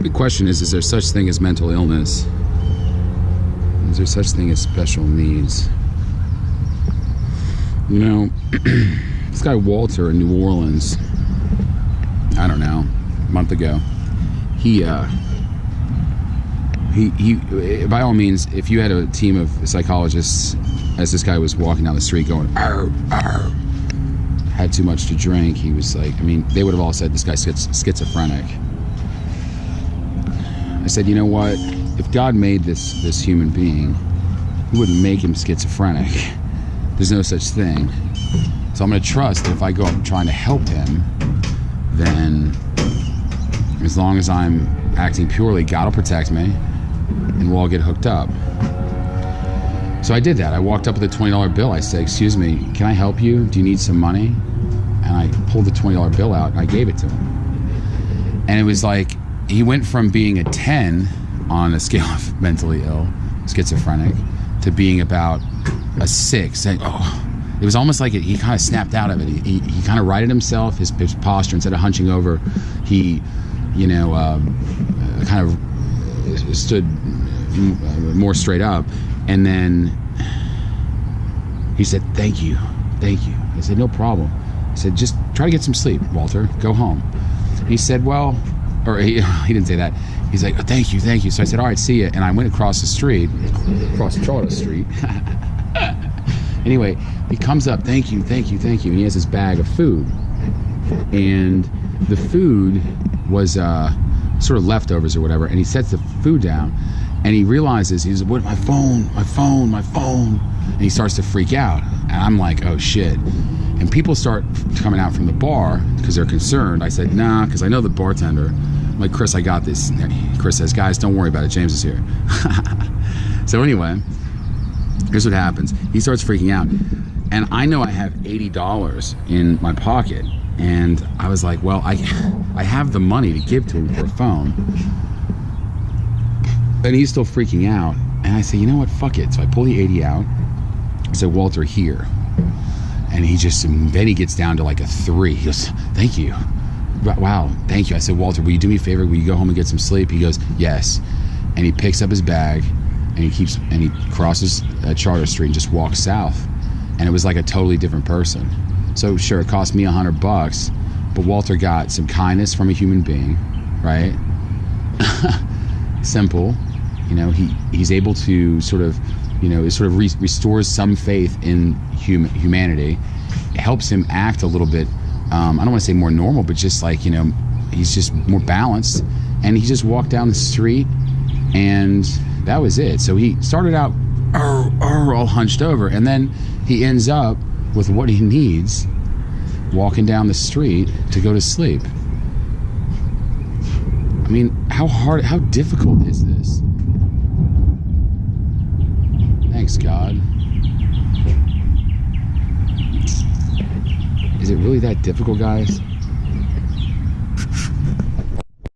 the question is there such thing as mental illness? Is there such thing as special needs? You know, this guy Walter in New Orleans, I don't know, a month ago, he by all means, if you had a team of psychologists, as this guy was walking down the street going, arr, arr, had too much to drink, he was like, I mean, they would have all said this guy's schizophrenic. I said, you know what? If God made this human being, he wouldn't make him schizophrenic. There's no such thing. So I'm going to trust that if I go up trying to help him, then as long as I'm acting purely, God will protect me and we'll all get hooked up. So I did that. I walked up with a $20 bill. I said, excuse me, can I help you? Do you need some money? And I pulled the $20 bill out and I gave it to him. And it was like, he went from being a 10 on a scale of mentally ill, schizophrenic, to being about a 6. And, it was almost like he kind of snapped out of it. He kind of righted himself, his posture, instead of hunching over, he, kind of stood more straight up. And then he said, thank you. I said, no problem. I said, just try to get some sleep, Walter. Go home. He said, well, or he didn't say that. He's like, oh, thank you. So I said, all right, see ya. And I went across the street, across Charter Street. Anyway, he comes up, thank you. And he has his bag of food. And the food was sort of leftovers or whatever. And he sets the food down. And he realizes, he's like, what, my phone. And he starts to freak out. And I'm like, oh shit. And people start coming out from the bar because they're concerned. I said, nah, because I know the bartender. I'm like, Chris, I got this. Chris says, guys, don't worry about it. James is here. So anyway, here's what happens. He starts freaking out. And I know I have $80 in my pocket. And I was like, well, I have the money to give to him for a phone. And he's still freaking out. And I say, you know what, fuck it. So I pull the 80 out. I said, Walter, here. And then he gets down to like a 3. He goes, thank you. Wow, thank you. I said, Walter, will you do me a favor? Will you go home and get some sleep? He goes, yes. And he picks up his bag and he crosses Charter Street and just walks south. And it was like a totally different person. So sure, it cost me $100, but Walter got some kindness from a human being, right? Simple. He's able to sort of, restores some faith in humanity. It helps him act a little bit, I don't want to say more normal, but just like, he's just more balanced. And he just walked down the street and that was it. So he started out all hunched over, and then he ends up with what he needs, walking down the street to go to sleep. I mean, how difficult is this? Thanks, God. Is it really that difficult, guys?